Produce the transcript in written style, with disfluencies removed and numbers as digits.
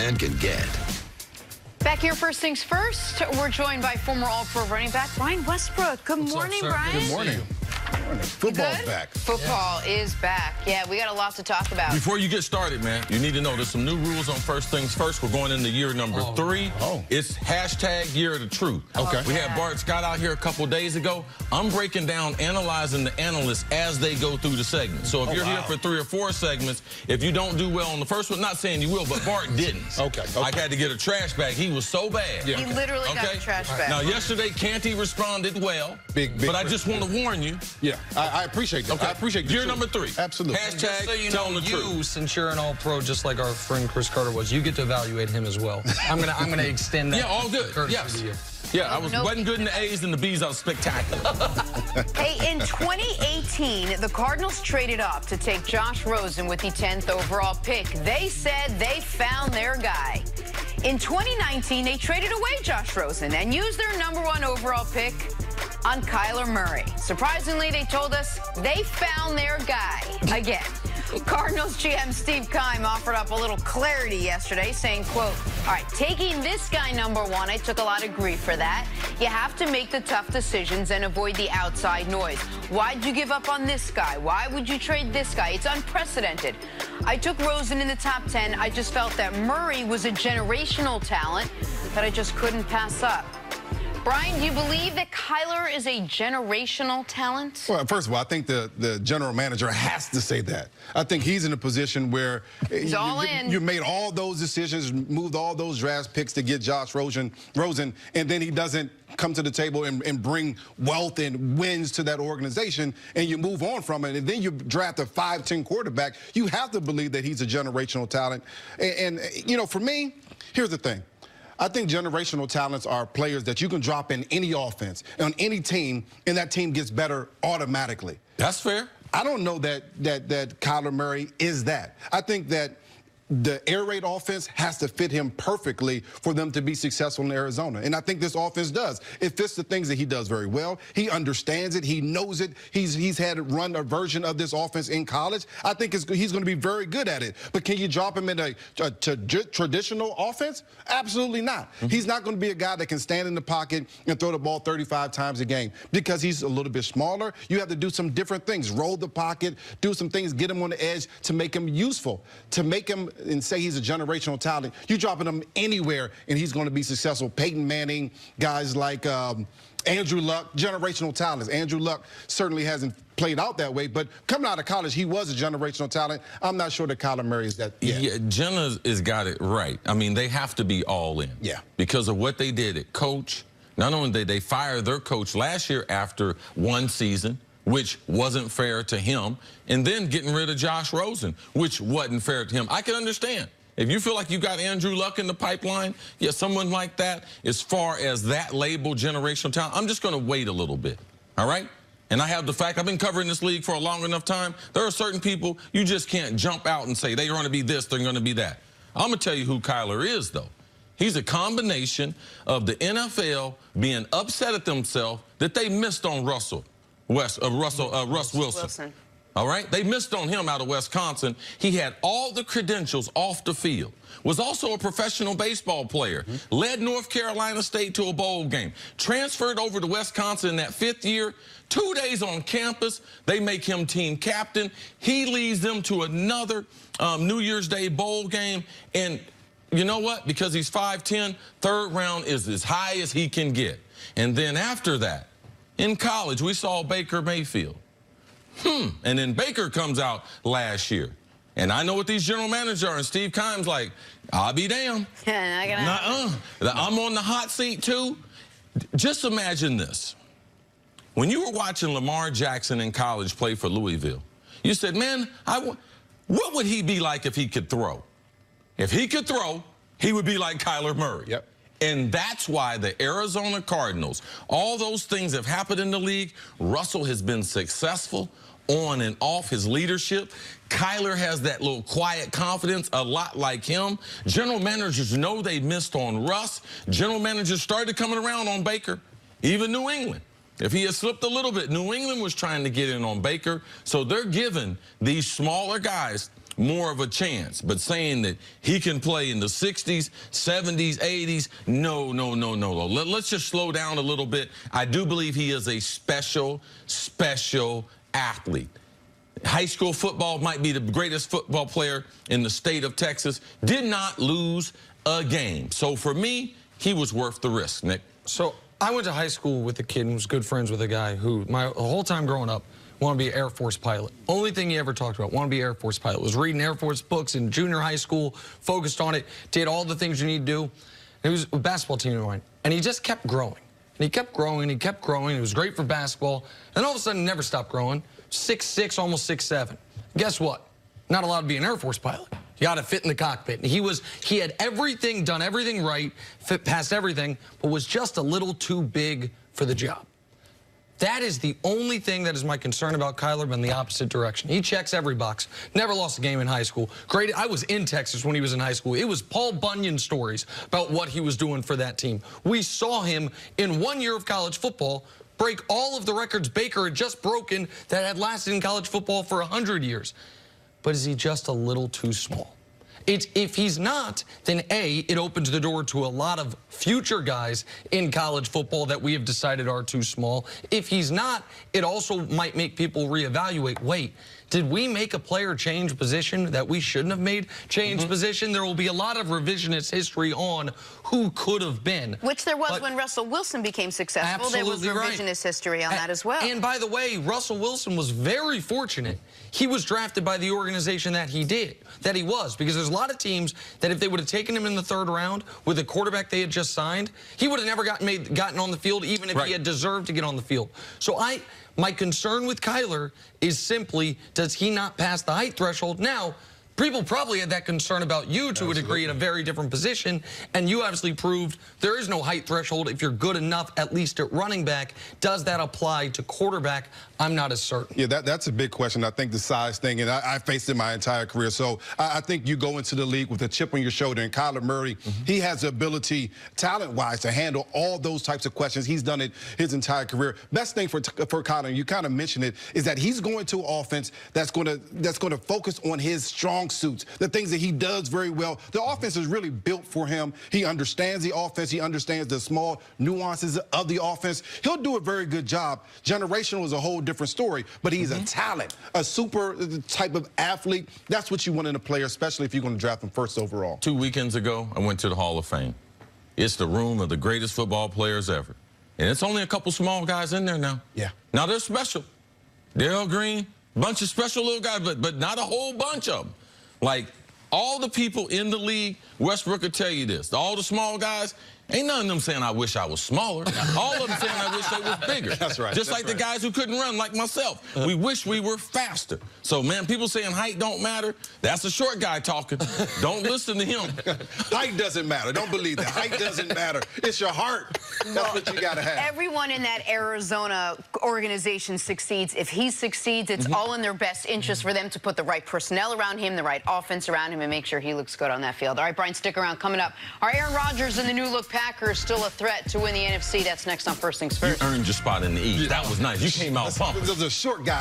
man can get. Back here, first things first, we're joined by former All-Pro running back Brian Westbrook. Good morning, Brian. Good morning. Football's back. Football is back. Yeah, we got a lot to talk about. Before you get started, man, you need to know there's some new rules on first things first. We're going into year number 3. It's hashtag year of the truth. Okay. We had Bart Scott out here a couple days ago. I'm breaking down, analyzing the analysts as they go through the segment. So if you're here for 3 or 4 segments, if you don't do well on the first one, not saying you will, but Bart didn't. Okay. I had to get a trash bag. He was so bad. He literally got a trash bag. Now, yesterday, Canty responded well, but I just want to warn you. Yeah, I appreciate that. Okay. I appreciate year number 3. Absolutely. Hashtag so you telling know, the truth. Since you're an all-pro, just like our friend Chris Carter was, you get to evaluate him as well. I'm gonna extend that. Yeah, all good. Yes. Yeah, I wasn't good in the A's and the B's. I was spectacular. Hey, in 2018, the Cardinals traded up to take Josh Rosen with the 10th overall pick. They said they found their guy. In 2019, they traded away Josh Rosen and used their #1 overall pick on Kyler Murray. Surprisingly, they told us they found their guy again. Cardinals GM Steve Keim offered up a little clarity yesterday, saying, quote, all right, taking this guy #1, I took a lot of grief for that. You have to make the tough decisions and avoid the outside noise. Why'd you give up on this guy? Why would you trade this guy? It's unprecedented. I took Rosen in the top 10. I just felt that Murray was a generational talent that I just couldn't pass up. Brian, do you believe that Kyler is a generational talent? Well, first of all, I think the general manager has to say that. I think he's in a position where you made all those decisions, moved all those draft picks to get Josh Rosen, and then he doesn't come to the table and bring wealth and wins to that organization, and you move on from it, and then you draft a 5'10" quarterback. You have to believe that he's a generational talent. And you know, for me, here's the thing. I think generational talents are players that you can drop in any offense, on any team, and that team gets better automatically. That's fair. I don't know that Kyler Murray is that. I think that the air raid offense has to fit him perfectly for them to be successful in Arizona. And I think this offense does. It fits the things that he does very well. He understands it. He knows it. He's had to run a version of this offense in college. I think he's going to be very good at it. But can you drop him in a traditional offense? Absolutely not. He's not going to be a guy that can stand in the pocket and throw the ball 35 times a game because he's a little bit smaller. You have to do some different things. Roll the pocket, do some things, get him on the edge to make him useful, to make him and say he's a generational talent. You dropping him anywhere, and he's going to be successful. Peyton Manning, guys like Andrew Luck, generational talents. Andrew Luck certainly hasn't played out that way, but coming out of college, he was a generational talent. I'm not sure that Kyler Murray is that yet. Yeah, Jenna has got it right. I mean, they have to be all in. Yeah. Because of what they did at coach. Not only did they fire their coach last year after 1 season, which wasn't fair to him, and then getting rid of Josh Rosen, which wasn't fair to him. I can understand. If you feel like you got Andrew Luck in the pipeline, yeah, someone like that, as far as that label generational talent, I'm just going to wait a little bit, all right? And I have the fact, I've been covering this league for a long enough time. There are certain people you just can't jump out and say they're going to be this, they're going to be that. I'm going to tell you who Kyler is, though. He's a combination of the NFL being upset at themselves that they missed on Russ Wilson. All right? They missed on him out of Wisconsin. He had all the credentials off the field. Was also a professional baseball player. Led North Carolina State to a bowl game. Transferred over to Wisconsin in that 5th year. 2 days on campus. They make him team captain. He leads them to another New Year's Day bowl game. And you know what? Because he's 5'10", 3rd round is as high as he can get. And then after that, in college, we saw Baker Mayfield. And then Baker comes out last year. And I know what these general managers are, and Steve Keim's like, I'll be damned. I'm on the hot seat, too. Just imagine this. When you were watching Lamar Jackson in college play for Louisville, you said, man, what would he be like if he could throw? If he could throw, he would be like Kyler Murray. Yep. And that's why the Arizona Cardinals, all those things have happened in the league. Russell has been successful on and off his leadership. Kyler has that little quiet confidence, a lot like him. General managers know they missed on Russ. General managers started coming around on Baker, even New England. If he had slipped a little bit, New England was trying to get in on Baker. So they're giving these smaller guys more of a chance. But saying that he can play in the 60s, 70s, 80s, no. Let's just slow down a little bit. I do believe he is a special athlete. High school football might be the greatest football player in the state of Texas. Did not lose a game. So for me, he was worth the risk, Nick. So I went to high school with a kid and was good friends with a guy who, the whole time growing up, wanted to be an Air Force pilot. Only thing he ever talked about, wanted to be an Air Force pilot. Was reading Air Force books in junior high school, focused on it, did all the things you need to do. And he was a basketball team of mine. And he just kept growing. And he kept growing, he kept growing. It was great for basketball. And all of a sudden, never stopped growing. 6'6", almost 6'7". Guess what? Not allowed to be an Air Force pilot. You got to fit in the cockpit. And he had everything, done everything right, fit past everything, but was just a little too big for the job. That is the only thing that is my concern about Kyler, but in the opposite direction. He checks every box. Never lost a game in high school. Great. I was in Texas when he was in high school. It was Paul Bunyan stories about what he was doing for that team. We saw him in 1 year of college football break all of the records Baker had just broken that had lasted in college football for 100 years. But is he just a little too small? If he's not, then A, it opens the door to a lot of future guys in college football that we have decided are too small. If he's not, it also might make people reevaluate, wait, did we make a player change position that we shouldn't have made change position? There will be a lot of revisionist history on who could have been. Which there was when Russell Wilson became successful. There was revisionist history on that as well. And by the way, Russell Wilson was very fortunate. He was drafted by the organization that he was, because there's a lot of teams that if they would have taken him in the 3rd round with a quarterback they had just signed, he would have never gotten on the field, even if he had deserved to get on the field. So my concern with Kyler is simply, does he not pass the height threshold? Now, people probably had that concern about you to a degree in a very different position, and you obviously proved there is no height threshold if you're good enough, at least at running back. Does that apply to quarterback? I'm not as certain. Yeah, that's a big question. I think the size thing, and I faced it my entire career. So I think you go into the league with a chip on your shoulder, and Kyler Murray, he has the ability, talent-wise, to handle all those types of questions. He's done it his entire career. Best thing for Kyler, and you kind of mentioned it, is that he's going to an offense that's going to focus on his strong suits, the things that he does very well. The offense is really built for him. He understands the offense. He understands the small nuances of the offense. He'll do a very good job. Generational is a whole different story, but he's a talent, a super type of athlete. That's what you want in a player, especially if you're going to draft him 1st overall. 2 weekends ago, I went to the Hall of Fame. It's the room of the greatest football players ever. And it's only a couple small guys in there now. Yeah. Now they're special. Darrell Green, bunch of special little guys, but not a whole bunch of them. Like, all the people in the league, Westbrook will tell you this. All the small guys, ain't none of them saying, I wish I was smaller. All of them saying, I wish I was bigger. That's right. Just like the guys who couldn't run like myself. We wish we were faster. So, man, people saying height don't matter, that's a short guy talking. Don't listen to him. Height doesn't matter. Don't believe that. Height doesn't matter. It's your heart. That's what you got to have. Everyone in that Arizona organization succeeds. If he succeeds, it's all in their best interest for them to put the right personnel around him, the right offense around him, and make sure he looks good on that field. All right, Brian, stick around. Coming up, are Aaron Rodgers and the new look Packers still a threat to win the NFC? That's next on First Things First. You earned your spot in the East. That was nice. You came out pumping. There's a short guy.